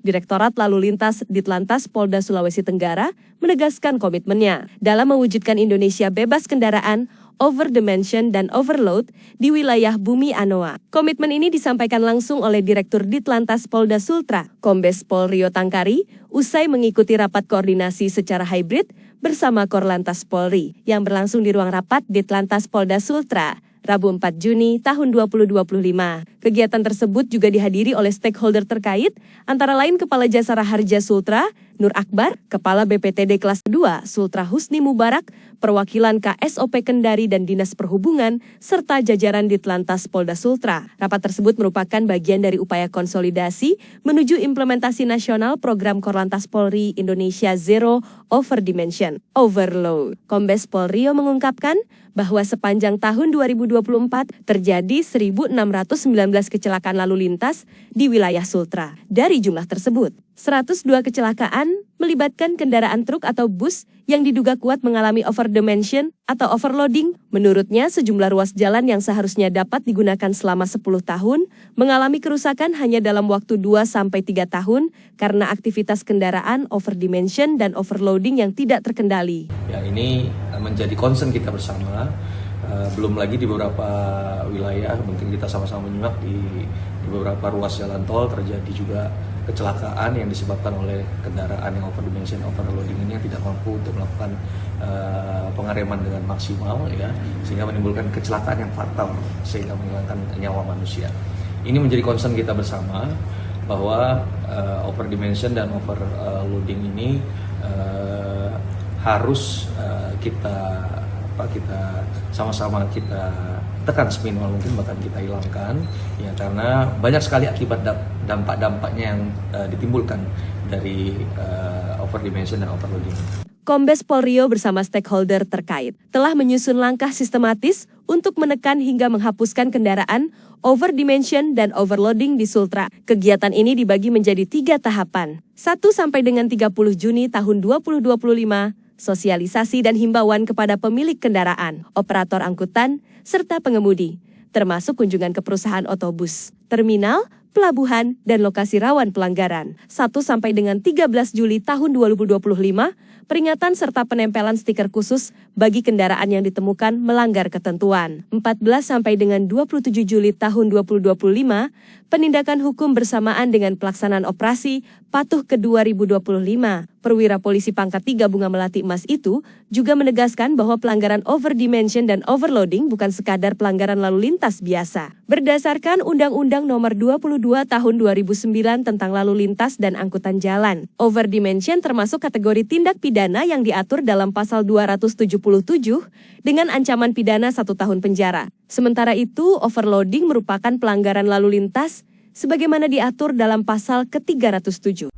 Direktorat Lalu Lintas Ditlantas Polda Sulawesi Tenggara menegaskan komitmennya dalam mewujudkan Indonesia bebas kendaraan, overdimension dan overload di wilayah Bumi Anoa. Komitmen ini disampaikan langsung oleh Direktur Ditlantas Polda Sultra, Kombes Pol Rio Tangkari, usai mengikuti rapat koordinasi secara hybrid bersama Korlantas Polri yang berlangsung di ruang rapat Ditlantas Polda Sultra, Rabu 4 Juni tahun 2025. Kegiatan tersebut juga dihadiri oleh stakeholder terkait, antara lain Kepala Jasa Raharja Sultra, Nur Akbar, Kepala BPTD Kelas 2, Sultra Husni Mubarak, perwakilan KSOP Kendari dan Dinas Perhubungan, serta jajaran Ditlantas Polda Sultra. Rapat tersebut merupakan bagian dari upaya konsolidasi menuju implementasi nasional program Korlantas Polri Indonesia Zero Overdimension Overload. Kombes Pol Rio mengungkapkan bahwa sepanjang tahun 2024 terjadi 1.619 kecelakaan lalu lintas di wilayah Sultra. Dari jumlah tersebut, 102 kecelakaan melibatkan kendaraan truk atau bus yang diduga kuat mengalami overdimension atau overloading. Menurutnya, sejumlah ruas jalan yang seharusnya dapat digunakan selama 10 tahun mengalami kerusakan hanya dalam waktu 2-3 tahun karena aktivitas kendaraan overdimension dan overloading yang tidak terkendali. Ya, ini menjadi concern kita bersama. Belum lagi di beberapa wilayah, mungkin kita sama-sama menyimak di beberapa ruas jalan tol terjadi juga kecelakaan yang disebabkan oleh kendaraan yang overdimension, overloading ini yang tidak mampu untuk melakukan pengereman dengan maksimal, ya, sehingga menimbulkan kecelakaan yang fatal sehingga menghilangkan nyawa manusia. Ini menjadi concern kita bersama bahwa overdimension dan overloading ini harus kita sama-sama kita tekan seminimal mungkin, bahkan kita hilangkan, ya, karena banyak sekali akibat dampak-dampaknya yang ditimbulkan dari overdimension dan overloading. Kombes Pol Rio bersama stakeholder terkait telah menyusun langkah sistematis untuk menekan hingga menghapuskan kendaraan overdimension dan overloading di Sultra. Kegiatan ini dibagi menjadi 3 tahapan. 1 sampai dengan 30 Juni tahun 2025, sosialisasi dan himbauan kepada pemilik kendaraan, operator angkutan, serta pengemudi, termasuk kunjungan ke perusahaan otobus, terminal, pelabuhan, dan lokasi rawan pelanggaran. 1 sampai dengan 13 Juli tahun 2025, peringatan serta penempelan stiker khusus bagi kendaraan yang ditemukan melanggar ketentuan. 14 sampai dengan 27 Juli tahun 2025, penindakan hukum bersamaan dengan pelaksanaan operasi Patuh ke 2025. Perwira Polisi Pangkat 3 Bunga Melati Emas itu juga menegaskan bahwa pelanggaran overdimension dan overloading bukan sekadar pelanggaran lalu lintas biasa. Berdasarkan Undang-Undang Nomor 22 Tahun 2009 tentang Lalu Lintas dan Angkutan Jalan, overdimension termasuk kategori tindak pidana yang diatur dalam Pasal 277 dengan ancaman pidana 1 tahun penjara. Sementara itu, overloading merupakan pelanggaran lalu lintas sebagaimana diatur dalam Pasal ke-307.